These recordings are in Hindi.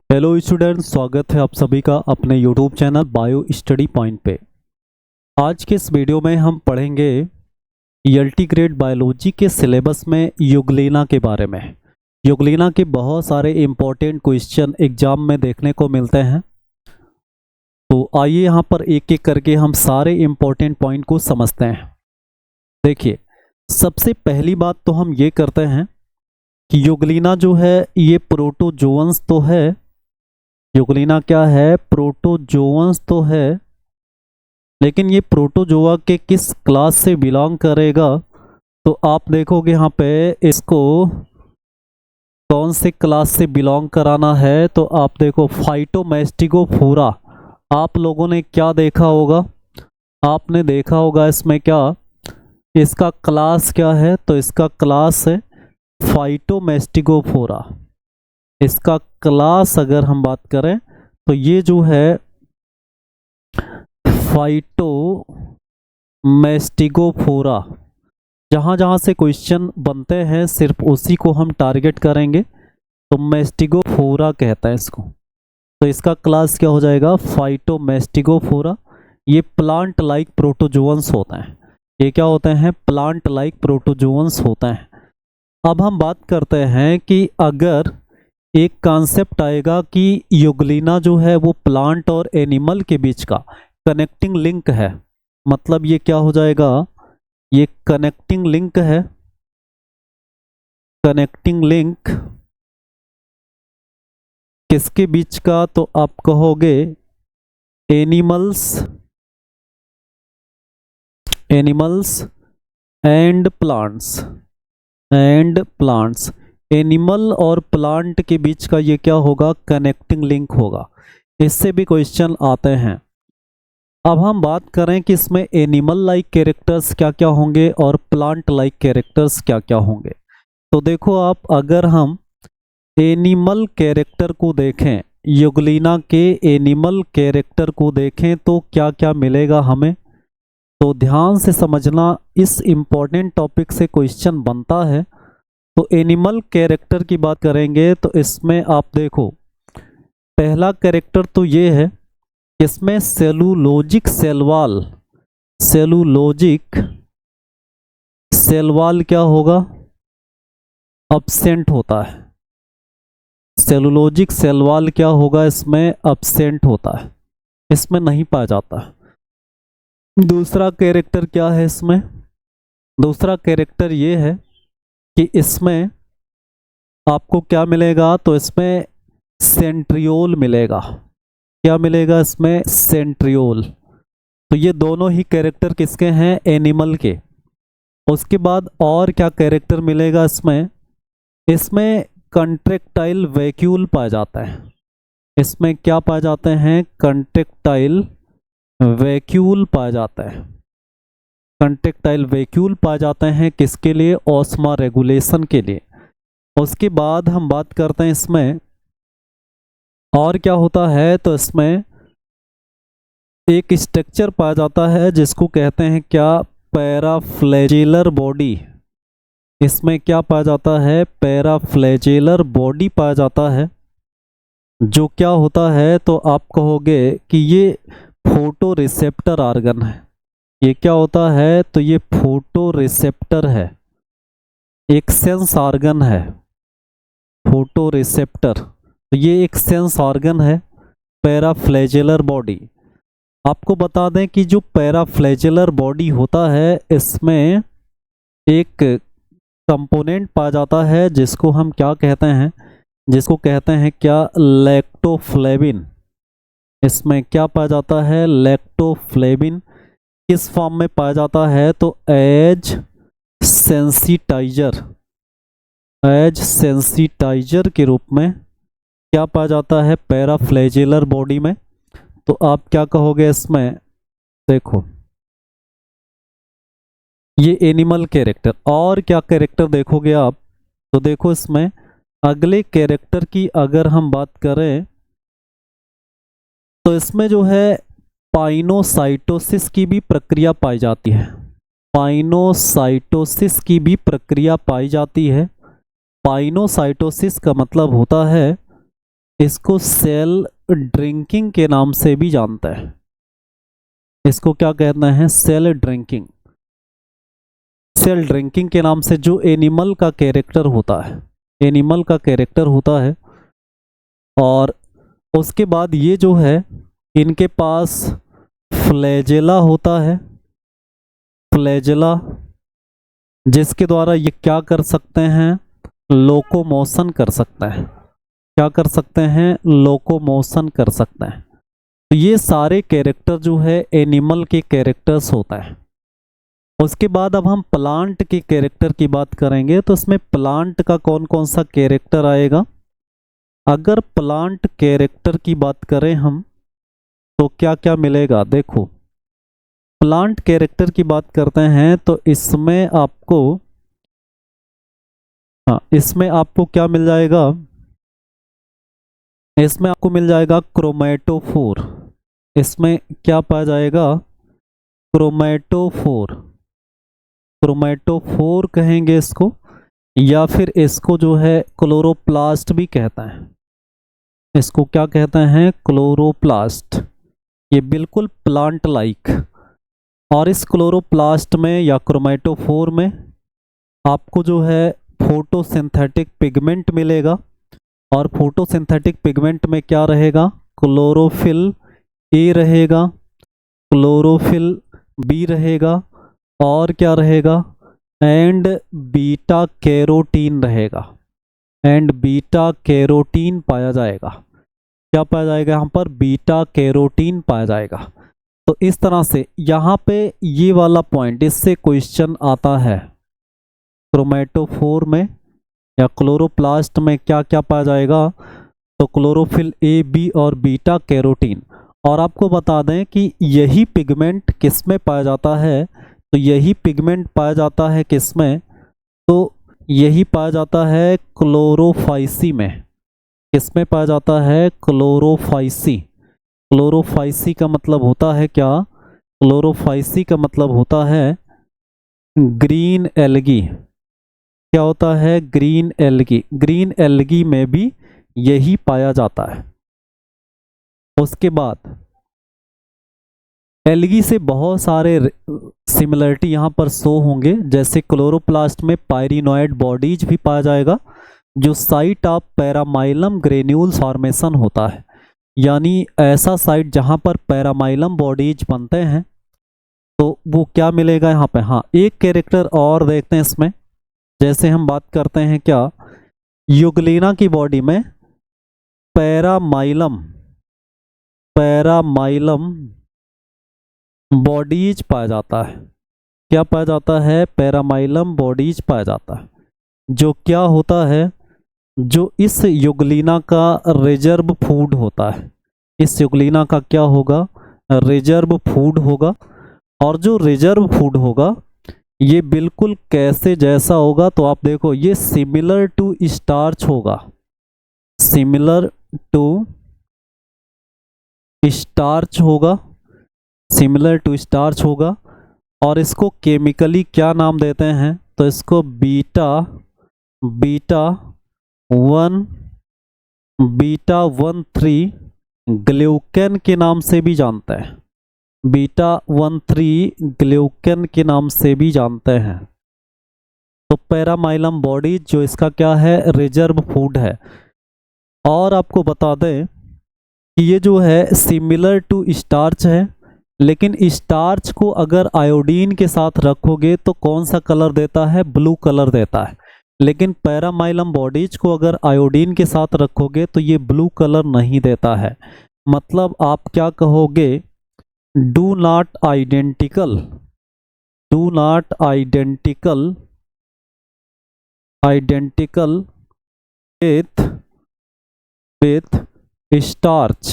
हेलो स्टूडेंट्स, स्वागत है आप सभी का अपने YouTube channel bio study point पे। आज के इस वीडियो में हम पढ़ेंगे एलटी ग्रेड बायोलॉजी के सिलेबस में युगलिना के बारे में। युगलिना के बहुत सारे इम्पोर्टेंट क्वेश्चन एग्जाम में देखने को मिलते हैं, तो आइए यहाँ पर एक एक करके हम सारे इम्पोर्टेंट पॉइंट को समझते हैं। देखिए, सबसे पहली बात तो हम ये करते हैं कि युगलिना जो है ये प्रोटोजोअन्स तो है। युगलिना क्या है? प्रोटोजोअन्स तो है, लेकिन ये प्रोटोजोआ के किस क्लास से बिलोंग करेगा? तो आप देखोगे यहाँ पे इसको कौन से क्लास से बिलोंग कराना है। तो आप देखो फाइटोमैस्टिगोफोरा। आप लोगों ने क्या देखा होगा? आपने देखा होगा इसमें क्या, इसका क्लास क्या है? तो इसका क्लास है फाइटोमैस्टिगोफोरा। इसका क्लास अगर हम बात करें तो ये जो है फाइटोमैस्टिगोफोरा। जहाँ जहाँ से क्वेश्चन बनते हैं सिर्फ उसी को हम टारगेट करेंगे, तो मैस्टिगोफोरा कहता है इसको। तो इसका क्लास क्या हो जाएगा? फाइटोमैस्टिगोफोरा। ये प्लांट लाइक प्रोटोजोअन्स होता है। ये क्या होते हैं? प्लांट लाइक प्रोटोजोअन्स होता है। अब हम बात करते हैं कि अगर एक कॉन्सेप्ट आएगा कि युगलिना जो है वो प्लांट और एनिमल के बीच का कनेक्टिंग लिंक है, मतलब ये क्या हो जाएगा? ये कनेक्टिंग लिंक है। कनेक्टिंग लिंक किसके बीच का? तो आप कहोगे एनिमल्स एंड प्लांट्स। एनिमल और प्लांट के बीच का ये क्या होगा? कनेक्टिंग लिंक होगा। इससे भी क्वेश्चन आते हैं। अब हम बात करें कि इसमें एनिमल लाइक कैरेक्टर्स क्या क्या होंगे और प्लांट लाइक कैरेक्टर्स क्या क्या होंगे। तो देखो आप, अगर हम एनिमल कैरेक्टर को देखें, युगलिना के एनिमल कैरेक्टर को देखें तो क्या क्या मिलेगा हमें, तो ध्यान से समझना। इस इम्पोर्टेंट टॉपिक से क्वेश्चन बनता है। तो एनिमल कैरेक्टर की बात करेंगे तो इसमें आप देखो, पहला कैरेक्टर तो ये है, इसमें सेलुलोजिक सेलवाल क्या होगा? अब्सेंट होता है। सेलुलोजिक सेलवाल क्या होगा? इसमें अब्सेंट होता है, इसमें नहीं पाया जाता। दूसरा कैरेक्टर क्या है इसमें? दूसरा कैरेक्टर ये है कि इसमें आपको क्या मिलेगा? तो इसमें सेंट्रियोल मिलेगा। क्या मिलेगा इसमें? सेंट्रियोल। तो ये दोनों ही कैरेक्टर किसके हैं? एनिमल के। उसके बाद और क्या कैरेक्टर मिलेगा इसमें? इसमें कंट्रेक्टाइल वैक्यूल पाया जाता है। इसमें क्या पाए जाते हैं? कंट्रेक्टाइल वैक्यूल पाया जाता है। कंट्रेक्टाइल वैक्यूल पाए जाते हैं किसके लिए? ऑस्मा रेगुलेशन के लिए। उसके बाद हम बात करते हैं इसमें और क्या होता है। तो इसमें एक स्ट्रक्चर पाया जाता है जिसको कहते हैं क्या? पैराफ्लैजेलर बॉडी। इसमें क्या पाया जाता है? पैराफ्लैजेलर बॉडी पाया जाता है, जो क्या होता है? तो आप कहोगे कि ये फोटो रिसेप्टर ऑर्गन है। ये क्या होता है? तो ये फोटो रिसेप्टर है, एक सेंस ऑर्गन है। फोटो रिसेप्टर, तो ये एक सेंस ऑर्गन है। पैराफ्लैजेलर बॉडी, आपको बता दें कि जो पैराफ्लैजेलर बॉडी होता है इसमें एक कंपोनेंट पाया जाता है जिसको हम क्या कहते हैं? जिसको कहते हैं क्या? लैक्टोफ्लेविन। इसमें क्या पाया जाता है? लैक्टोफ्लेविन। किस फॉर्म में पाया जाता है? तो एज सेंसिटाइजर के रूप में क्या पाया जाता है? पैराफ्लैजेलर बॉडी में। तो आप क्या कहोगे इसमें? देखो, ये एनिमल कैरेक्टर। और क्या कैरेक्टर देखोगे आप? तो देखो, इसमें अगले कैरेक्टर की अगर हम बात करें तो इसमें जो है पाइनोसाइटोसिस की भी प्रक्रिया पाई जाती है। पाइनोसाइटोसिस की भी प्रक्रिया पाई जाती है। पाइनोसाइटोसिस का मतलब होता है इसको सेल ड्रिंकिंग के नाम से भी जानते हैं। इसको क्या कहते हैं? Cell drinking. सेल ड्रिंकिंग के नाम से जो एनिमल का कैरेक्टर होता है, एनिमल का कैरेक्टर होता है। और उसके बाद ये जो है, इनके पास फ्लैजेला होता है, फ्लैजेला, जिसके द्वारा ये क्या कर सकते हैं? लोकोमोशन कर सकते हैं। क्या कर सकते हैं? लोकोमोशन कर सकते हैं। तो ये सारे कैरेक्टर जो है एनिमल के कैरेक्टर्स होता है। उसके बाद अब हम प्लांट के कैरेक्टर की बात करेंगे, तो इसमें प्लांट का कौन कौन सा कैरेक्टर आएगा? अगर प्लांट कैरेक्टर की बात करें हम, तो क्या क्या मिलेगा? देखो, प्लांट कैरेक्टर की बात करते हैं तो इसमें आपको, हाँ, इसमें आपको क्या मिल जाएगा? इसमें आपको मिल जाएगा क्रोमेटोफोर। इसमें क्या पाया जाएगा? क्रोमेटोफोर। क्रोमेटोफोर कहेंगे इसको, या फिर इसको जो है क्लोरोप्लास्ट भी कहते हैं। इसको क्या कहते हैं? क्लोरोप्लास्ट। ये बिल्कुल प्लांट लाइक। और इस क्लोरोप्लास्ट में या क्रोमेटोफोर में आपको जो है फोटोसिंथेटिक पिगमेंट मिलेगा। और फोटोसिंथेटिक पिगमेंट में क्या रहेगा? क्लोरोफिल ए रहेगा, क्लोरोफिल बी रहेगा, और क्या रहेगा? एंड बीटा कैरोटीन रहेगा। एंड बीटा कैरोटीन पाया जाएगा। क्या पाया जाएगा यहाँ पर? बीटा कैरोटीन पाया जाएगा। तो इस तरह से यहाँ पे ये वाला पॉइंट, इससे क्वेश्चन आता है। क्रोमेटोफोर में या क्लोरोप्लास्ट में क्या क्या पाया जाएगा? तो क्लोरोफिल ए, बी और बीटा कैरोटीन। और आपको बता दें कि यही पिगमेंट किस में पाया जाता है? तो यही पिगमेंट पाया जाता है किस में? तो यही पाया जाता है क्लोरोफाइसी में। किस में पाया जाता है? क्लोरोफाइसी। क्लोरोफाइसी का मतलब होता है क्या? क्लोरोफाइसी का मतलब होता है ग्रीन एल्गी। क्या होता है? Green algae. ग्रीन एल्गी में भी यही पाया जाता है। उसके बाद एल्गी से बहुत सारे सिमिलरिटी यहाँ पर शो होंगे, जैसे क्लोरोप्लास्ट में पायरिनोइड बॉडीज भी पाया जाएगा, जो साइट ऑफ पैरामाइलम ग्रेन्यूल्स फॉर्मेशन होता है। यानी ऐसा साइट जहाँ पर पैरामाइलम बॉडीज बनते हैं, तो वो क्या मिलेगा यहाँ पे? हाँ, एक कैरेक्टर और देखते हैं इसमें। जैसे हम बात करते हैं क्या, युगलिना की बॉडी में पैरामाइलम बॉडीज पाया जाता है। क्या पाया जाता है? पैरामाइलम बॉडीज पाया जाता है, जो क्या होता है? जो इस युगलिना का रिजर्व फूड होता है। इस युगलिना का क्या होगा? रिजर्व फूड होगा। और जो रिजर्व फूड होगा ये बिल्कुल कैसे जैसा होगा? तो आप देखो, ये सिमिलर टू स्टार्च होगा। सिमिलर टू स्टार्च होगा। सिमिलर टू स्टार्च होगा। और इसको केमिकली क्या नाम देते हैं? तो इसको बीटा 13 ग्लूकेन के नाम से भी जानते हैं। बीटा 13 ग्लूकेन के नाम से भी जानते हैं। तो पैरामाइलम बॉडी जो इसका क्या है? रिजर्व फूड है। और आपको बता दें कि ये जो है सिमिलर टू स्टार्च है, लेकिन स्टार्च को अगर आयोडीन के साथ रखोगे तो कौन सा कलर देता है? ब्लू कलर देता है। लेकिन पैरामाइलम बॉडीज को अगर आयोडीन के साथ रखोगे तो ये ब्लू कलर नहीं देता है। मतलब आप क्या कहोगे? Do not identical with starch.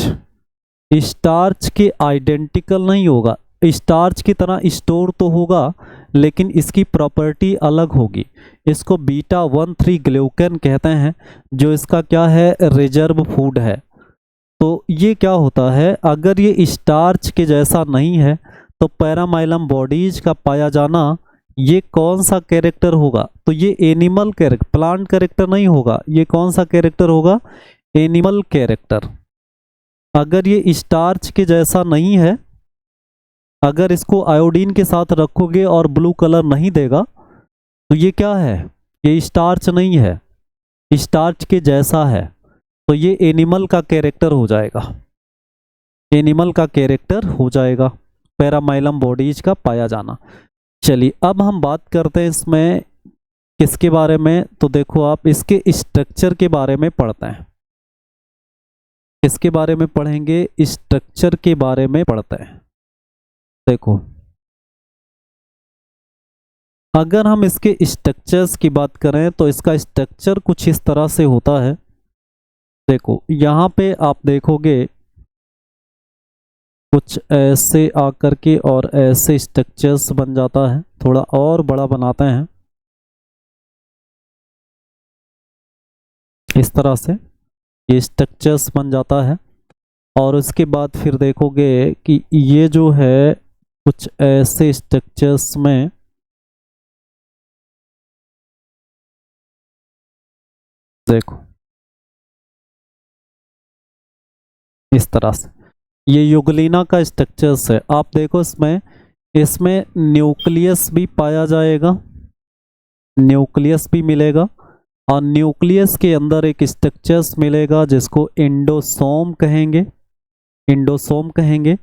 Starch के आइडेंटिकल नहीं होगा। स्टार्च की तरह स्टोर तो होगा, लेकिन इसकी प्रॉपर्टी अलग होगी। इसको बीटा 13 ग्लूकेन कहते हैं, जो इसका क्या है? रिजर्व फूड है। तो ये क्या होता है? अगर ये स्टार्च के जैसा नहीं है तो पैरामाइलम बॉडीज का पाया जाना ये कौन सा कैरेक्टर होगा? तो ये एनिमल कैरेक्टर, प्लांट कैरेक्टर नहीं होगा। ये कौन सा कैरेक्टर होगा? Animal character. अगर ये स्टार्च के जैसा नहीं है, अगर इसको आयोडीन के साथ रखोगे और ब्लू कलर नहीं देगा, तो ये क्या है? ये स्टार्च नहीं है, स्टार्च के जैसा है, तो ये एनिमल का कैरेक्टर हो जाएगा, एनिमल का कैरेक्टर हो जाएगा, पैरामाइलम बॉडीज का पाया जाना। चलिए अब हम बात करते हैं इसमें किसके बारे में, तो देखो आप इसके स्ट्रक्चर के बारे में पढ़ते हैं। किसके बारे में पढ़ेंगे? स्ट्रक्चर के बारे में पढ़ते हैं। देखो अगर हम इसके स्ट्रक्चर्स की बात करें तो इसका स्ट्रक्चर कुछ इस तरह से होता है। देखो यहाँ पे आप देखोगे कुछ ऐसे आकर के और ऐसे स्ट्रक्चर्स बन जाता है, थोड़ा और बड़ा बनाते हैं इस तरह से, ये स्ट्रक्चर्स बन जाता है। और उसके बाद फिर देखोगे कि ये जो है कुछ ऐसे स्ट्रक्चर्स में देखो इस तरह से, ये युगलिना का स्ट्रक्चर्स है। आप देखो इसमें इसमें न्यूक्लियस भी पाया जाएगा, न्यूक्लियस भी मिलेगा, और न्यूक्लियस के अंदर एक स्ट्रक्चर्स मिलेगा जिसको एंडोसोम कहेंगे, एंडोसोम कहेंगे।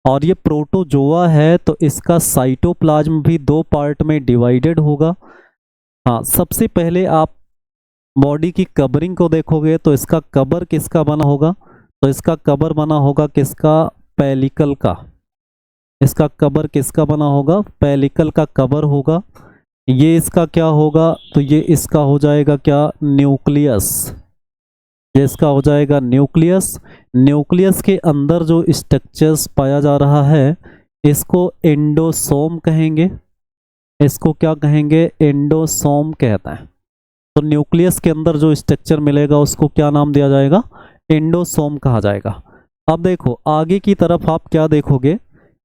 और ये प्रोटोजोआ है तो इसका साइटोप्लाज्म भी दो पार्ट में डिवाइडेड होगा। हाँ, सबसे पहले आप बॉडी की कवरिंग को देखोगे तो इसका कवर किसका बना होगा? तो इसका कवर बना होगा किसका? पेलिकल का। इसका कवर किसका बना होगा? पेलिकल का कवर होगा। ये इसका क्या होगा? तो ये इसका हो जाएगा क्या? न्यूक्लियस। ये इसका हो जाएगा न्यूक्लियस। न्यूक्लियस के अंदर जो स्ट्रक्चर्स पाया जा रहा है इसको एंडोसोम कहेंगे। इसको क्या कहेंगे? एंडोसोम कहता है। तो न्यूक्लियस के अंदर जो स्ट्रक्चर मिलेगा उसको क्या नाम दिया जाएगा? एंडोसोम कहा जाएगा। अब देखो आगे की तरफ आप क्या देखोगे,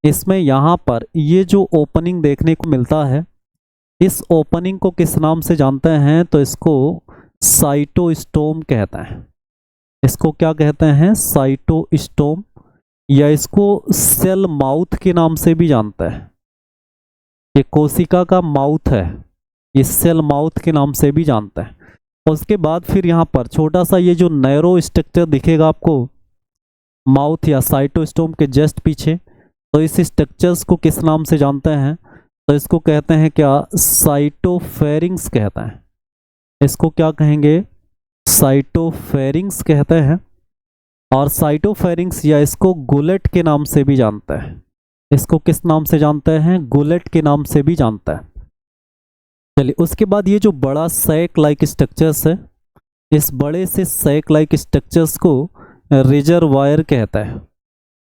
इसमें यहाँ पर ये जो ओपनिंग देखने को मिलता है, इस ओपनिंग को किस नाम से जानते हैं? तो इसको साइटोस्टोम कहते हैं। इसको क्या कहते हैं? साइटोस्टोम, या इसको सेल माउथ के नाम से भी जानते हैं। ये कोशिका का माउथ है, ये सेल माउथ के नाम से भी जानते हैं। उसके बाद फिर यहाँ पर छोटा सा ये जो नैरो स्ट्रक्चर दिखेगा आपको माउथ या साइटोस्टोम के जस्ट पीछे, तो इस स्ट्रक्चर्स को किस नाम से जानते हैं? तो इसको कहते हैं क्या? साइटोफेरिंग्स कहते हैं। इसको क्या कहेंगे? साइटोफेरिंग्स कहते हैं। और साइटोफेरिंग्स या इसको गुलेट के नाम से भी जानते हैं। इसको किस नाम से जानते हैं? गुलेट के नाम से भी जानता है। चलिए उसके बाद ये जो बड़ा सैक लाइक स्ट्रक्चर्स है, इस बड़े से सैक लाइक स्ट्रक्चर्स को रिजर्वायर कहता है।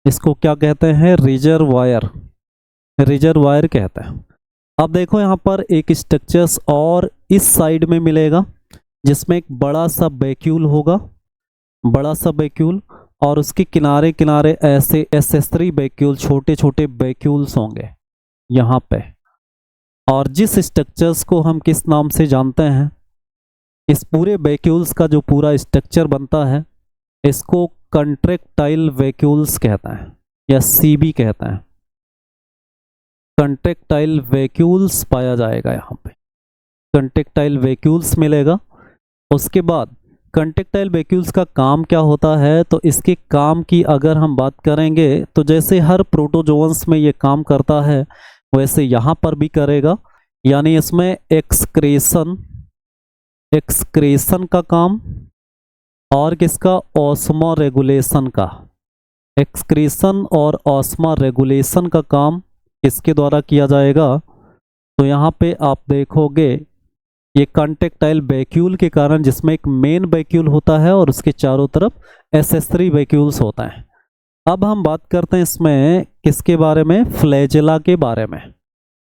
इसको क्या कहते हैं? रिजर्वायर, रिजर्वायर कहता है। अब देखो यहाँ पर एक स्ट्रक्चर्स और इस साइड में मिलेगा जिसमें एक बड़ा सा वैक्यूल होगा, बड़ा सा वैक्यूल, और उसके किनारे किनारे ऐसे एसेसरी वैक्यूल, छोटे छोटे वैक्यूल्स होंगे यहाँ पे। और जिस स्ट्रक्चर्स को हम किस नाम से जानते हैं, इस पूरे वैक्यूल्स का जो पूरा स्ट्रक्चर बनता है इसको कंट्रैक्टाइल वैक्यूल्स कहता है या सीबी कहता है। कंट्रैक्टाइल वैक्यूल्स पाया जाएगा यहाँ पे, कंट्रैक्टाइल वैक्यूल्स मिलेगा। उसके बाद कंट्रैक्टाइल वैक्यूल्स का काम क्या होता है? तो इसके काम की अगर हम बात करेंगे तो जैसे हर प्रोटोजोअन्स में ये काम करता है वैसे यहाँ पर भी करेगा, यानी इसमें एक्सक्रेशन, एक्सक्रेशन का काम, और किसका? ऑस्मो रेगुलेशन का। एक्सक्रीशन और ऑस्मो रेगुलेशन का काम किसके द्वारा किया जाएगा? तो यहाँ पे आप देखोगे ये कंट्रैक्टाइल वैक्यूल के कारण, जिसमें एक मेन वैक्यूल होता है और उसके चारों तरफ एसेसरी वैक्यूल्स होता है। अब हम बात करते हैं इसमें किसके बारे में? फ्लैजेला के बारे में।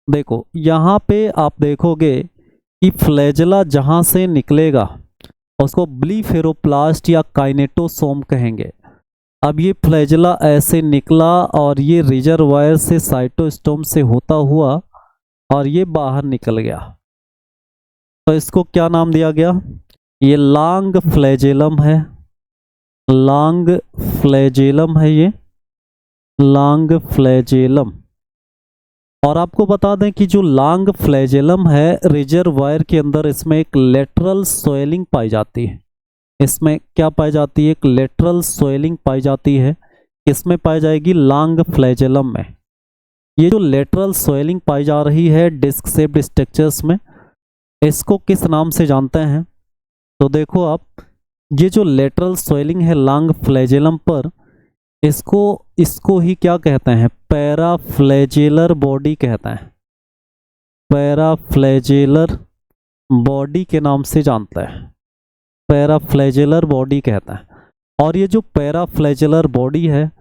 देखो यहाँ पे आप देखोगे कि फ्लैजेला जहाँ से निकलेगा उसको ब्लीफेरोप्लास्ट या काइनेटोसोम कहेंगे। अब ये फ्लैजेला ऐसे निकला और ये रिजर्वायर से साइटोस्टोम से होता हुआ और ये बाहर निकल गया, तो इसको क्या नाम दिया गया? ये लॉन्ग फ्लैजेलम है, लॉन्ग फ्लैजेलम है ये, लॉन्ग फ्लैजेलम। और आपको बता दें कि जो लॉन्ग फ्लैजेलम है रिजर्वायर के अंदर, इसमें एक लेटरल स्वेलिंग पाई जाती है। इसमें क्या पाई जाती है? एक लेटरल स्वेलिंग पाई जाती है। किसमें पाई जाएगी? लॉन्ग फ्लैजेलम में। ये जो लेटरल स्वेलिंग पाई जा रही है डिस्क शेप्ड स्ट्रक्चर्स में, इसको किस नाम से जानते हैं? तो देखो आप, ये जो लेटरल स्वेलिंग है लॉन्ग फ्लैजेलम पर, इसको इसको ही क्या कहते हैं? पैराफ्लैजेलर बॉडी कहते हैं। पैराफ्लैजेलर बॉडी के नाम से जानते हैं, पैराफ्लैजेलर बॉडी कहते हैं। और ये जो पैराफ्लैजेलर बॉडी है,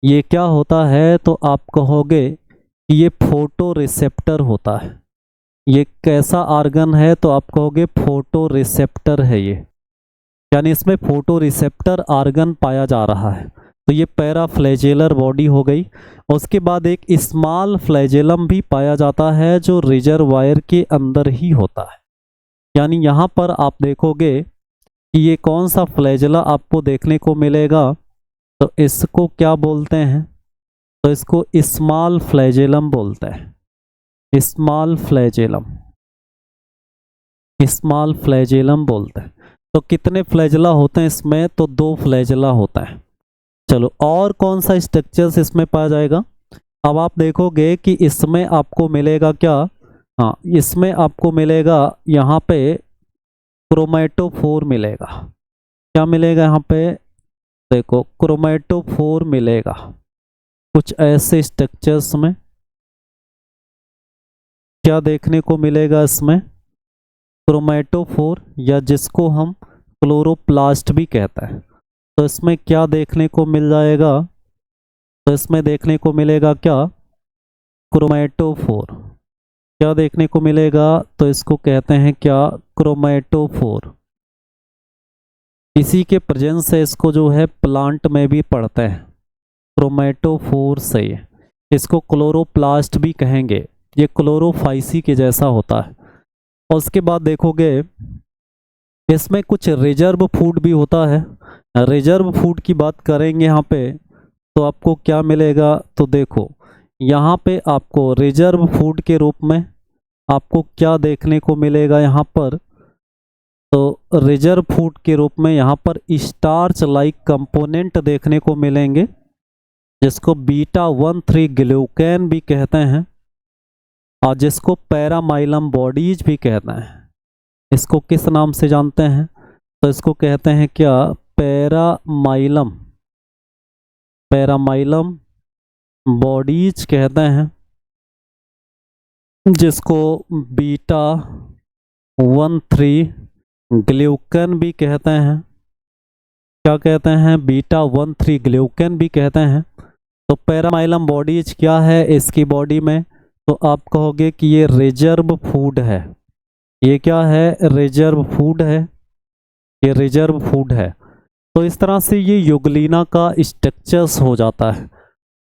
ये क्या होता है? तो आप कहोगे कि ये फोटो रिसेप्टर होता है। ये कैसा आर्गन है? तो आप कहोगे फोटो रिसेप्टर है ये, यानी इसमें फोटो रिसेप्टर आर्गन पाया जा रहा है। तो ये पैराफ्लैजेलर बॉडी हो गई। उसके बाद एक स्मॉल फ्लैजेलम भी पाया जाता है जो रिजर्वायर के अंदर ही होता है। यानी यहाँ पर आप देखोगे कि ये कौन सा फ्लैजेला आपको देखने को मिलेगा, तो इसको क्या बोलते हैं? तो इसको स्मॉल फ्लैजेलम बोलते हैं। स्मॉल फ्लैजेलम, स्मॉल फ्लैजेलम बोलते हैं। तो कितने फ्लैजेला होते हैं इसमें? तो 2 फ्लैजेला होता है। चलो, और कौन सा स्ट्रक्चर्स इसमें पाया जाएगा? अब आप देखोगे कि इसमें आपको मिलेगा क्या? हाँ, इसमें आपको मिलेगा यहाँ पे क्रोमैटोफोर मिलेगा। क्या मिलेगा यहाँ पे? देखो, क्रोमैटोफोर मिलेगा। कुछ ऐसे स्ट्रक्चर्स में क्या देखने को मिलेगा इसमें? क्रोमैटोफोर, या जिसको हम क्लोरोप्लास्ट भी कहते हैं। तो इसमें क्या देखने को मिल जाएगा? तो इसमें देखने को मिलेगा क्या? क्रोमैटोफोर। क्या देखने को मिलेगा? तो इसको कहते हैं क्या? क्रोमैटोफोर। इसी के प्रेजेंस से इसको जो है प्लांट में भी पढ़ते हैं, क्रोमैटोफोर से। इसको क्लोरोप्लास्ट भी कहेंगे। ये क्लोरोफाइसी के जैसा होता है। और उसके बाद देखोगे इसमें कुछ रिजर्व फूड भी होता है। रिजर्व फूड की बात करेंगे यहाँ पे, तो आपको क्या मिलेगा? तो देखो, यहाँ पे आपको रिजर्व फूड के रूप में आपको क्या देखने को मिलेगा यहाँ पर? तो रिजर्व फूड के रूप में यहाँ पर स्टार्च लाइक कंपोनेंट देखने को मिलेंगे, जिसको β13 ग्लूकेन भी कहते हैं, और जिसको पैरामाइलम बॉडीज भी कहते हैं। इसको किस नाम से जानते हैं? तो इसको कहते हैं क्या? पैरामाइलम, पैरामाइलम बॉडीज कहते हैं, जिसको β13 ग्लूकेन भी कहते हैं। क्या कहते हैं? β13 ग्लूकेन भी कहते हैं। तो पैरामाइलम बॉडीज क्या है इसकी बॉडी में? तो आप कहोगे कि ये रिजर्व फूड है। ये क्या है? रिजर्व फूड है। ये रिजर्व फूड है। तो इस तरह से ये युगलिना का स्ट्रक्चर्स हो जाता है।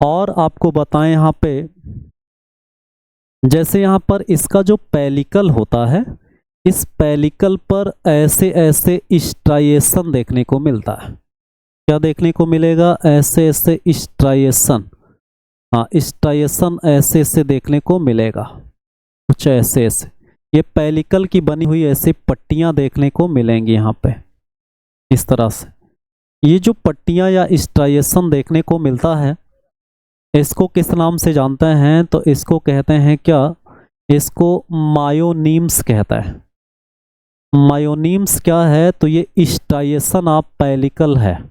और आपको बताएं यहाँ पे, जैसे यहाँ पर इसका जो पेलिकल होता है, इस पेलिकल पर ऐसे ऐसे स्ट्राइएशन देखने को मिलता है। क्या देखने को मिलेगा? ऐसे ऐसे स्ट्राइएशन। हाँ, स्ट्राइएशन ऐसे ऐसे देखने को मिलेगा, कुछ ऐसे ऐसे। ये पेलिकल की बनी हुई ऐसी पट्टियां देखने को मिलेंगी यहाँ पे, इस तरह से। ये जो पट्टियां या स्ट्राइएशन देखने को मिलता है, इसको किस नाम से जानते हैं? तो इसको कहते हैं क्या? इसको मायोनीम्स कहता है। मायोनीम्स क्या है? तो ये स्ट्राइएशन ऑफ पेलिकल है।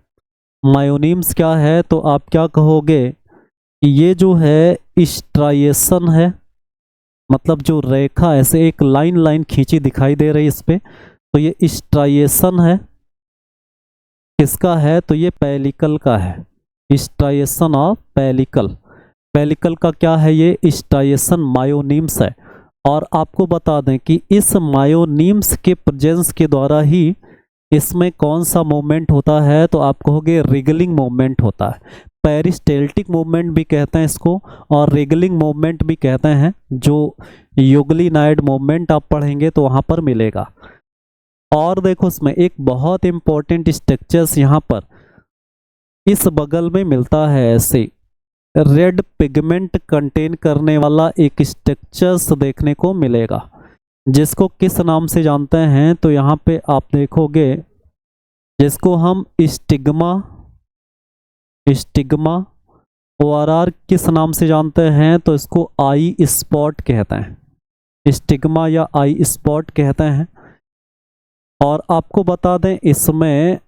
मायोनीम्स क्या है? तो आप क्या कहोगे? ये जो है स्ट्राइएशन है, मतलब जो रेखा ऐसे एक लाइन लाइन खींची दिखाई दे रही है इस पे, तो ये स्ट्राइएशन है। किसका है? तो ये पेलिकल का है। Striation of pellicle. पेलिकल का क्या है? ये स्ट्राइएशन मायोनीम्स है। और आपको बता दें कि इस मायोनीम्स के प्रेजेंस के द्वारा ही इसमें कौन सा मूवमेंट होता है? तो आप कहोगे रिगलिंग मूवमेंट होता है। पेरिस्टेल्टिक मूवमेंट भी कहते हैं इसको, और रिगलिंग मूवमेंट भी कहते हैं। जो युगलिनाइड मूवमेंट आप पढ़ेंगे तो वहाँ पर मिलेगा। और देखो, इसमें एक बहुत इंपॉर्टेंट स्ट्रक्चर्स यहाँ पर इस बगल में मिलता है ऐसे रेड पिगमेंट कंटेन करने वाला एक स्ट्रक्चर्स देखने को मिलेगा, जिसको किस नाम से जानते हैं? तो यहाँ पे आप देखोगे जिसको हम स्टिग्मा स्टिग्मा ORR किस नाम से जानते हैं? तो इसको आई स्पॉट कहते हैं, स्टिग्मा या आई स्पॉट कहते हैं। और आपको बता दें इसमें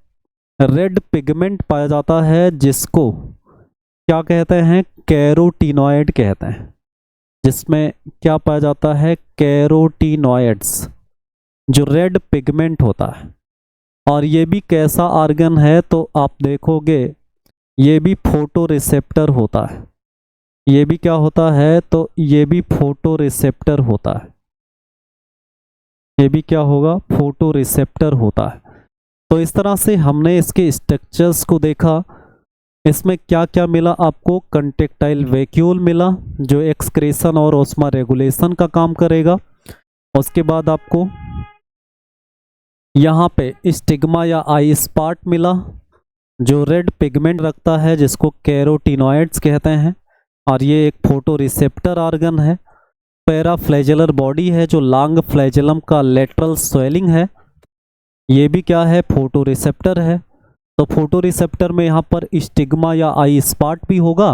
रेड पिगमेंट पाया जाता है, जिसको क्या कहते हैं? कैरोटीनॉयड कहते हैं। जिसमें क्या पाया जाता है? कैरोटीनॉयड्स, जो रेड पिगमेंट होता है। और ये भी कैसा आर्गन है? तो आप देखोगे ये भी फोटो रिसेप्टर होता है। ये भी क्या होता है? तो ये भी फोटो रिसेप्टर होता है। ये भी क्या होगा? फोटो रिसेप्टर होता है। तो इस तरह से हमने इसके स्ट्रक्चर्स को देखा। इसमें क्या क्या मिला आपको? कंटेक्टाइल वैक्यूल मिला, जो एक्सक्रेशन और ओस्मा रेगुलेशन का काम करेगा। उसके बाद आपको यहाँ पे स्टिग्मा या आई स्पॉट मिला, जो रेड पिगमेंट रखता है, जिसको कैरोटीनॉयड्स कहते हैं। और ये एक फोटो रिसेप्टर ऑर्गन है। पैराफ्लैजेलर बॉडी है, जो लॉन्ग फ्लैजेलम का लेटरल स्वेलिंग है। ये भी क्या है? फोटो रिसेप्टर है। तो फोटो रिसेप्टर में यहाँ पर स्टिग्मा या आई स्पॉट भी होगा,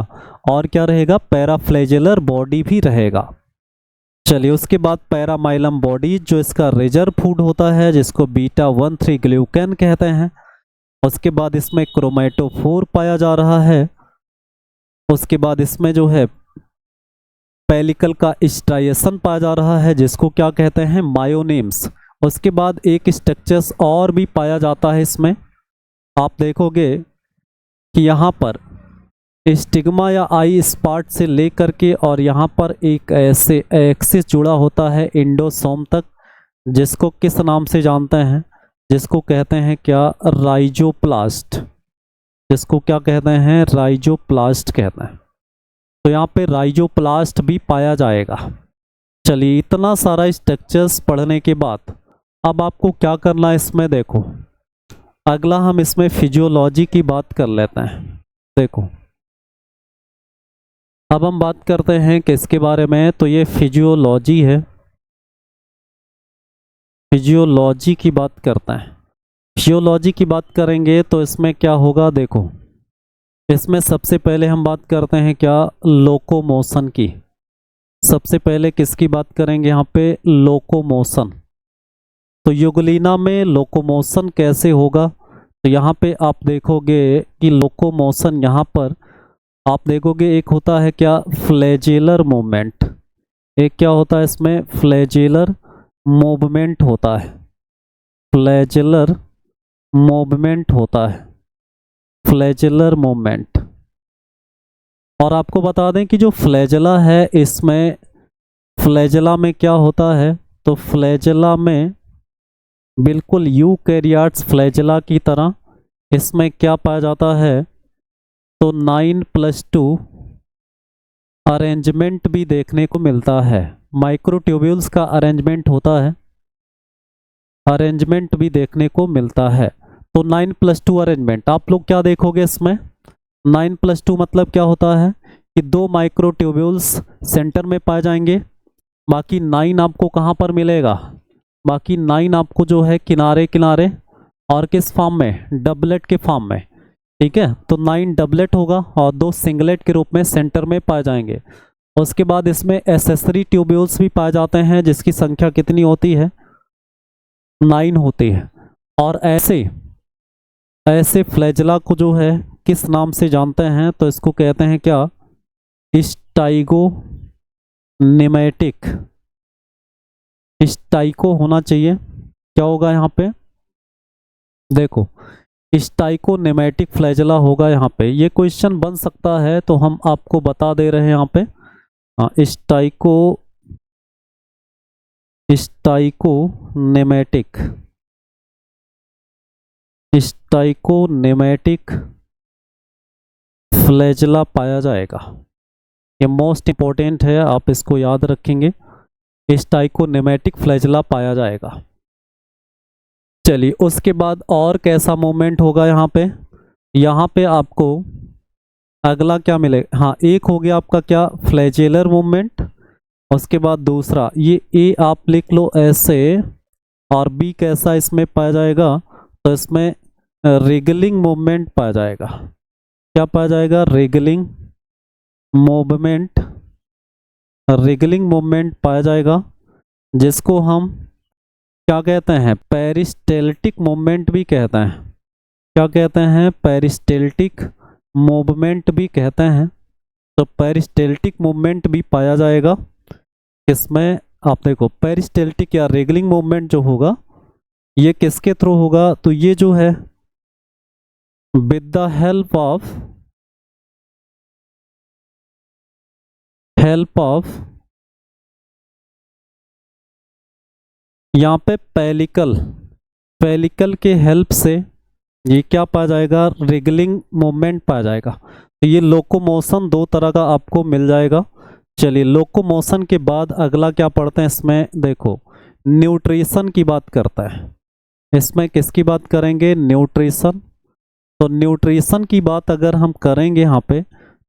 और क्या रहेगा? पैराफ्लैजेलर बॉडी भी रहेगा। चलिए, उसके बाद पैरामाइलम बॉडी, जो इसका रिजर्व फूड होता है, जिसको β13 ग्लूकेन कहते हैं। उसके बाद इसमें क्रोमेटोफोर पाया जा रहा है। उसके बाद इसमें जो है पेलिकल का स्ट्राइएशन पाया जा रहा है, जिसको क्या कहते हैं? मायोनेम्स। उसके बाद एक स्ट्रक्चर्स और भी पाया जाता है इसमें। आप देखोगे कि यहाँ पर स्टिग्मा या आई स्पॉट से लेकर के और यहाँ पर एक ऐसे एक्सिस जुड़ा होता है इंडोसोम तक, जिसको किस नाम से जानते हैं? जिसको कहते हैं क्या? राइजोप्लास्ट। जिसको क्या कहते हैं? राइजोप्लास्ट कहते हैं। तो यहाँ पे राइजोप्लास्ट भी पाया जाएगा। चलिए, इतना सारा स्ट्रक्चर्स पढ़ने के बाद अब आपको क्या करना है इसमें? देखो, अगला हम इसमें फिजियोलॉजी की बात कर लेते हैं। देखो, अब हम बात करते हैं किसके बारे में? तो ये फिजियोलॉजी है। फिजियोलॉजी की बात करते हैं। फिजियोलॉजी की बात करेंगे तो इसमें क्या होगा? देखो, इसमें सबसे पहले हम बात करते हैं क्या? लोकोमोशन की। सबसे पहले किसकी बात करेंगे यहाँ पे? लोकोमोशन। तो युगलिना में लोकोमोशन कैसे होगा? तो यहाँ पे आप देखोगे कि लोकोमोशन यहाँ पर आप देखोगे एक होता है क्या? फ्लैजेलर मूवमेंट। एक क्या होता है इसमें? फ्लैजेलर मूवमेंट होता है। फ्लैजेलर मूवमेंट होता है। फ्लैजेलर मूवमेंट। और आपको बता दें कि जो फ्लैजेला है, इसमें फ्लैजेला में क्या होता है? तो फ्लैजेला में बिल्कुल यूकैरियोट्स फ्लैजेला की तरह इसमें क्या पाया जाता है? तो 9+2 अरेंजमेंट भी देखने को मिलता है। माइक्रोट्यूब्यूल्स का अरेंजमेंट होता है, अरेंजमेंट भी देखने को मिलता है। तो 9+2 अरेंजमेंट आप लोग क्या देखोगे इसमें? 9+2 मतलब क्या होता है कि 2 माइक्रोट्यूब्यूल्स सेंटर में पाए जाएंगे, बाकी 9 आपको कहाँ पर मिलेगा? बाकी 9 आपको जो है किनारे किनारे, और किस फॉर्म में? डबलेट के फॉर्म में। ठीक है, तो 9 डबलेट होगा और 2 सिंगलेट के रूप में सेंटर में पाए जाएंगे। उसके बाद इसमें एसेसरी ट्यूब्यूल्स भी पाए जाते हैं, जिसकी संख्या कितनी होती है? 9 होती है। और ऐसे फ्लैजेला को जो है किस नाम से जानते हैं? तो इसको कहते हैं क्या? स्टाइगोनेमेटिक। स्टाइको होना चाहिए। क्या होगा यहाँ पे? देखो, स्टाइकोनेमेटिक फ्लैजेला होगा यहाँ पे। ये क्वेश्चन बन सकता है, तो हम आपको बता दे रहे हैं यहाँ पे। स्टाइकोनेमेटिक फ्लैजेला पाया जाएगा। ये मोस्ट इंपॉर्टेंट है, आप इसको याद रखेंगे। स्टाइकोनेमेटिक फ्लैजेला पाया जाएगा। चलिए, उसके बाद और कैसा मूवमेंट होगा यहाँ पे? यहाँ पे आपको अगला क्या मिलेगा, हाँ एक हो गया आपका क्या, फ्लैजेलर मूवमेंट। उसके बाद दूसरा ये ए आप लिख लो ऐसे, और बी कैसा इसमें पाया जाएगा, तो इसमें रिगलिंग मूवमेंट पाया जाएगा। क्या पाया जाएगा, रिगलिंग मूवमेंट, रिगलिंग मूवमेंट पाया जाएगा, जिसको हम क्या कहते हैं, पेरिस्टेल्टिक मूवमेंट भी कहते हैं। क्या कहते हैं, पेरिस्टेल्टिक मूवमेंट भी कहते हैं। तो पेरिस्टेल्टिक मूवमेंट भी पाया जाएगा। इसमें आप देखो पेरिस्टेल्टिक या रेगलिंग मूवमेंट जो होगा ये किसके थ्रू होगा, तो ये जो है विद द हेल्प ऑफ यहाँ पे पेलिकल के हेल्प से ये क्या पाया जाएगा, रिगलिंग मूवमेंट पाया जाएगा। तो ये लोकोमोशन दो तरह का आपको मिल जाएगा। चलिए लोकोमोशन के बाद अगला क्या पढ़ते हैं, इसमें देखो न्यूट्रिशन की बात करता है। इसमें किसकी बात करेंगे, न्यूट्रिशन। तो न्यूट्रिशन की बात अगर हम करेंगे यहाँ पे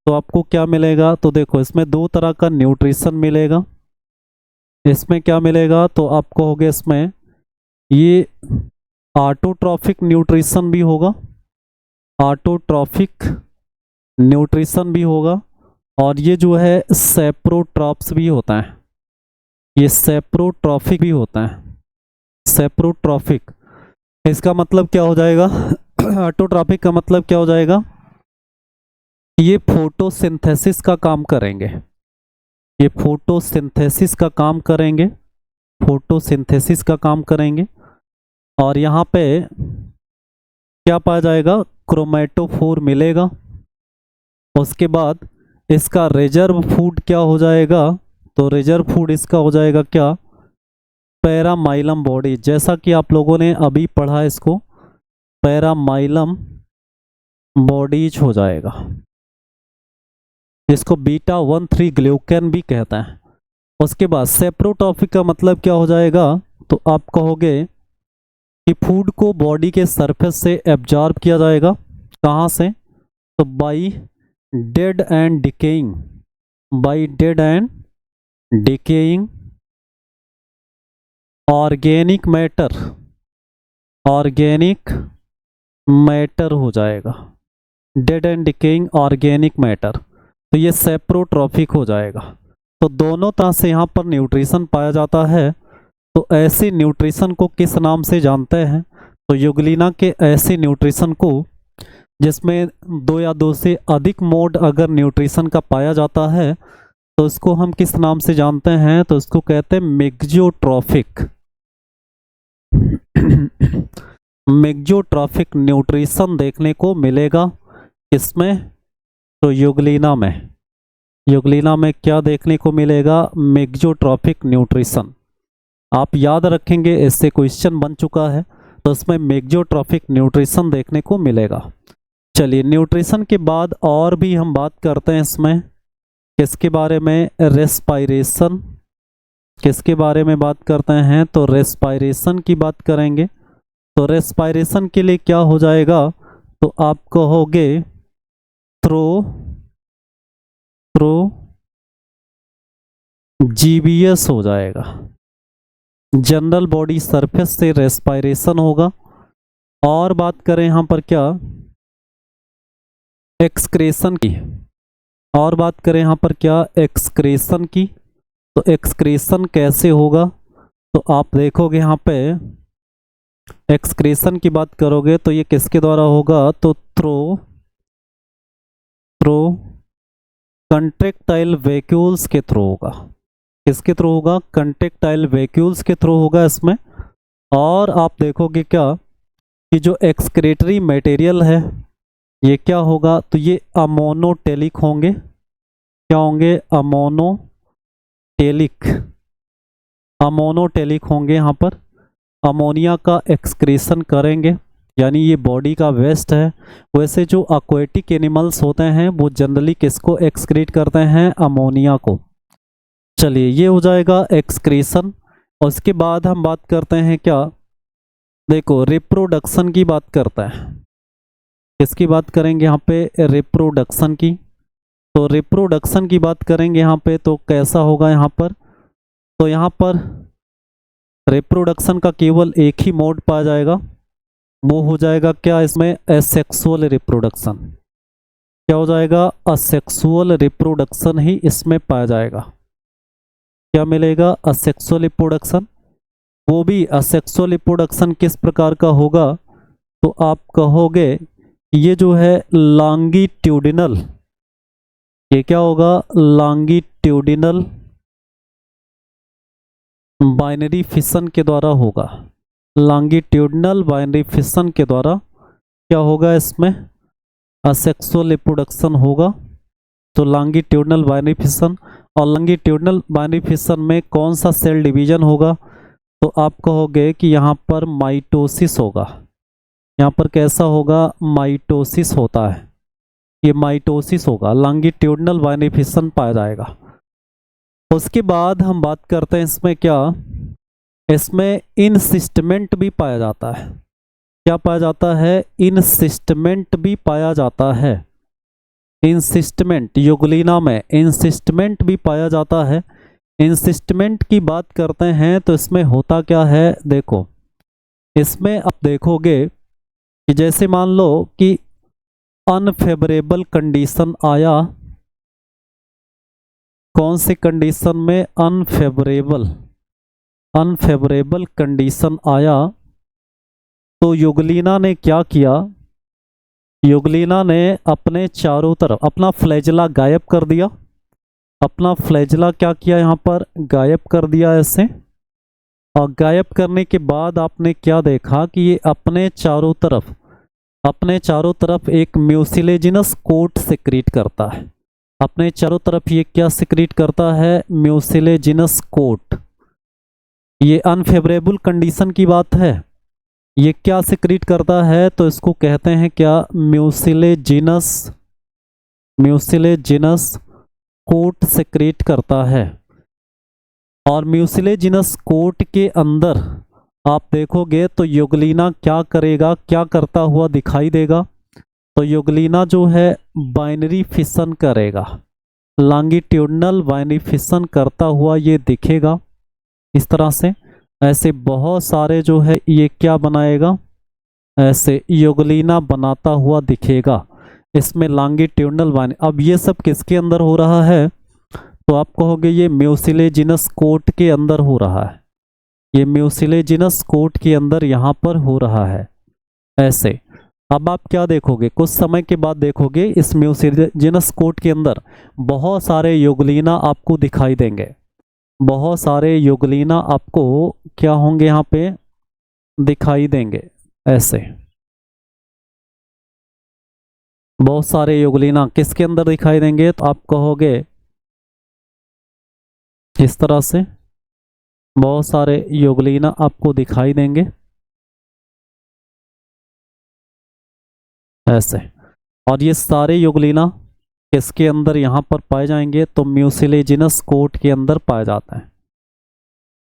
तो आपको क्या मिलेगा, तो देखो इसमें दो तरह का न्यूट्रिशन मिलेगा। इसमें क्या मिलेगा, तो आपको हो गया इसमें ये ऑटोट्रॉफिक न्यूट्रिशन भी होगा, ऑटोट्रॉफिक न्यूट्रिशन भी होगा, और ये जो है सेप्रोट्रॉप्स भी होता है, ये सेप्रोट्रॉफिक भी होता है, सेप्रोट्रॉफिक। इसका मतलब क्या हो जाएगा ऑटोट्रॉफिक का मतलब क्या हो जाएगा, ये फोटोसिंथेसिस का काम करेंगे, ये फोटोसिंथेसिस का काम करेंगे, फोटोसिंथेसिस का काम करेंगे। और यहाँ पे क्या पाया जाएगा, क्रोमेटोफोर मिलेगा। उसके बाद इसका रिजर्व फूड क्या हो जाएगा, तो रिजर्व फूड इसका हो जाएगा क्या, पैरामाइलम बॉडी। जैसा कि आप लोगों ने अभी पढ़ा इसको, पैरामाइलम बॉडीज हो जाएगा। इसको बीटा 1,3 ग्लूकेन भी कहता है। उसके बाद सेप्रोट्रॉफिक का मतलब क्या हो जाएगा, तो आप कहोगे कि फूड को बॉडी के सरफेस से एब्जॉर्ब किया जाएगा। कहाँ से, तो by dead and decaying, by dead and decaying organic matter, organic matter हो जाएगा, dead and decaying organic matter. तो ये सेप्रोट्रॉफिक हो जाएगा। तो दोनों तरह से यहाँ पर न्यूट्रिशन पाया जाता है। तो ऐसे न्यूट्रिशन को किस नाम से जानते हैं, तो यूग्लिना के ऐसे न्यूट्रिशन को जिसमें दो या दो से अधिक मोड अगर न्यूट्रिशन का पाया जाता है तो इसको हम किस नाम से जानते हैं, तो इसको कहते हैं मिक्सोट्रॉफिक। मिक्सोट्रॉफिक न्यूट्रिशन देखने को मिलेगा किसमें, तो यूग्लिना में। यूग्लिना में क्या देखने को मिलेगा, मिक्सोट्रॉफिक न्यूट्रिशन। आप याद रखेंगे, इससे क्वेश्चन बन चुका है, तो इसमें मिक्सोट्रॉफिक न्यूट्रिशन देखने को मिलेगा। चलिए न्यूट्रिशन के बाद और भी हम बात करते हैं इसमें किसके बारे में, रेस्पायरेशन। किसके बारे में बात करते हैं, तो रेस्पायरेशन की बात करेंगे। तो रेस्पायरेशन के लिए क्या हो जाएगा, तो आप कहोगे थ्रो जीबीएस हो जाएगा, जनरल बॉडी सरफेस से रेस्पायरेशन होगा। और बात करें यहाँ पर क्या, एक्सक्रेशन की, और बात करें यहाँ पर क्या, एक्सक्रेशन की। तो एक्सक्रेशन कैसे होगा, तो आप देखोगे यहाँ पे एक्सक्रेशन की बात करोगे तो ये किसके द्वारा होगा, तो थ्रो कंट्रेक्टाइल वैक्यूल्स के थ्रू होगा। किसके थ्रू होगा, कंट्रेक्टाइल वैक्यूल्स के थ्रू होगा इसमें। और आप देखोगे क्या कि जो एक्सक्रेटरी मटेरियल है ये क्या होगा, तो ये अमोनोटेलिक होंगे। क्या होंगे, अमोनोटेलिक होंगे। यहाँ पर अमोनिया का एक्सक्रीशन करेंगे, यानी ये बॉडी का वेस्ट है। वैसे जो एक्वेटिक एनिमल्स होते हैं वो जनरली किसको एक्सक्रीट करते हैं, अमोनिया को। चलिए ये हो जाएगा एक्सक्रीशन। उसके बाद हम बात करते हैं क्या, देखो रिप्रोडक्शन की बात करता है। किसकी बात करेंगे यहाँ पे? रिप्रोडक्शन की। तो रिप्रोडक्शन की बात करेंगे यहाँ पे तो कैसा होगा यहाँ पर? तो यहाँ पर रिप्रोडक्शन का केवल एक ही मोड पाया जाएगा, वो हो जाएगा क्या इसमें? Asexual reproduction. क्या हो जाएगा? असेक्सुअल रिप्रोडक्शन ही इसमें पाया जाएगा। क्या मिलेगा? Asexual reproduction. वो भी असेक्सुअल रिप्रोडक्शन किस प्रकार का होगा? तो आप कहोगे ये जो है लॉन्गिट्यूडिनल, ये क्या होगा? लॉन्गिट्यूडिनल बाइनरी फिशन के द्वारा होगा। लॉन्गिट्यूडिनल बाइनरी फिशन के द्वारा क्या होगा? इसमें असेक्सुअल रिप्रोडक्शन होगा। तो लॉन्गिट्यूडिनल बाइनरी फिशन, और लॉन्गिट्यूडिनल बाइनरी फिशन में कौन सा सेल डिवीजन होगा? तो आप कहोगे कि यहाँ पर माइटोसिस होगा। यहाँ पर कैसा होगा? माइटोसिस होता है, ये माइटोसिस होगा, लॉन्गिट्यूडिनल बाइनरी फिशन पाया जाएगा। उसके बाद हम बात करते हैं इसमें क्या? इसमें इनसिस्टमेंट भी पाया जाता है। क्या पाया जाता है? इनसिस्टमेंट भी पाया जाता है। इंसिस्टमेंट, युगलिना में इंसिस्टमेंट भी पाया जाता है। इंसिस्टमेंट की बात करते हैं तो इसमें होता क्या है? देखो, इसमें आप देखोगे कि जैसे मान लो कि अनफेवरेबल कंडीशन आया, कौन सी कंडीशन में? अनफेवरेबल कंडीशन आया, तो युगलिना ने क्या किया? युगलिना ने अपने चारों तरफ अपना फ्लैजला गायब कर दिया। अपना फ्लैजला क्या किया? यहाँ पर गायब कर दिया ऐसे। और गायब करने के बाद आपने क्या देखा कि ये अपने चारों तरफ एक म्यूसिलेजिनस कोट सिक्रीट करता है। अपने चारों तरफ ये क्या सिक्रीट करता है? Mucilaginous coat. ये अनफेवरेबल कंडीशन की बात है। ये क्या सिक्रीट करता है? तो इसको कहते हैं क्या? म्यूसिलेजिनस कोट सिक्रीट करता है। और म्यूसिलेजिनस कोट के अंदर आप देखोगे तो युगलिना क्या करेगा? क्या करता हुआ दिखाई देगा? तो युगलिना जो है बाइनरी फिशन करेगा, लॉन्गिट्यूडिनल बाइनरी फिशन करता हुआ ये दिखेगा इस तरह से। ऐसे बहुत सारे जो है ये क्या बनाएगा? ऐसे युगलिना बनाता हुआ दिखेगा इसमें लॉन्गिट्यूडिनल बाइनरी। अब ये सब किसके अंदर हो रहा है? तो आप कहोगे ये म्यूसिलेजिनस कोट के अंदर हो रहा है। ये म्यूसिलेजिनस कोट के अंदर यहाँ पर हो रहा है ऐसे। अब आप क्या देखोगे? कुछ समय के बाद देखोगे इस म्यूसिलेजिनस कोट के अंदर बहुत सारे युगलिना आपको दिखाई देंगे। बहुत सारे युगलिना आपको क्या होंगे? यहाँ पे दिखाई देंगे ऐसे। बहुत सारे युगलिना किसके अंदर दिखाई देंगे? तो आप कहोगे इस तरह से बहुत सारे युगलिना आपको दिखाई देंगे ऐसे। और ये सारे युगलिना किसके अंदर यहाँ पर पाए जाएंगे? तो म्यूसिलेजिनस कोट के अंदर पाए जाते हैं।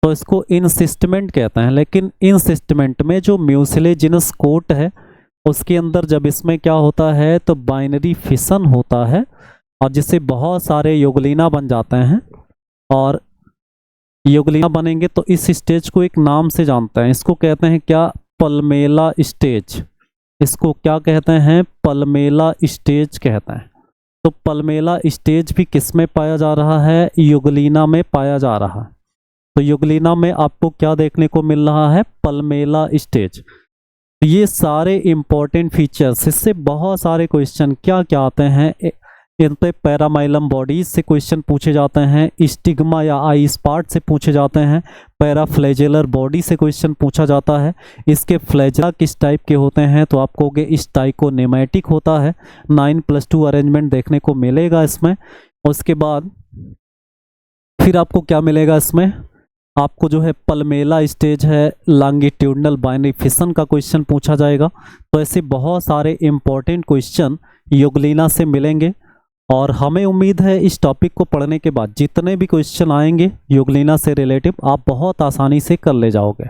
तो इसको इनसिस्टमेंट कहते हैं। लेकिन इनसिस्टमेंट में जो म्यूसिलेजिनस कोट है उसके अंदर जब इसमें क्या होता है? तो बाइनरी फिशन होता है और जिससे बहुत सारे युगलिना बन जाते हैं। और युगलिना बनेंगे तो इस स्टेज को एक नाम से जानते हैं। इसको कहते हैं क्या? पल्मेला स्टेज। इसको क्या कहते हैं? पल्मेला स्टेज कहते हैं। तो पल्मेला स्टेज भी किस में पाया जा रहा है? युगलिना में पाया जा रहा है। तो युगलिना में आपको क्या देखने को मिल रहा है? पल्मेला स्टेज। ये सारे इंपॉर्टेंट फीचर्स, इससे बहुत सारे क्वेश्चन क्या क्या आते हैं इन पे? पैरामाइलम बॉडीज से क्वेश्चन पूछे जाते हैं, स्टिग्मा या आई स्पार्ट से पूछे जाते हैं, पैराफ्लैजेलर बॉडी से क्वेश्चन पूछा जाता है। इसके फ्लैजला किस टाइप के होते हैं? तो आप कहोगे स्टाइकोनेमैटिक होता है। 9+2 अरेंजमेंट देखने को मिलेगा इसमें। उसके बाद फिर आपको क्या मिलेगा इसमें? आपको जो है पल्मेला स्टेज है, लॉन्गिट्यूडिनल बाइनरी फिशन का क्वेश्चन पूछा जाएगा। तो ऐसे बहुत सारे इंपॉर्टेंट क्वेश्चन युगलिना से मिलेंगे। और हमें उम्मीद है इस टॉपिक को पढ़ने के बाद जितने भी क्वेश्चन आएंगे युगलिना से रिलेटिव आप बहुत आसानी से कर ले जाओगे।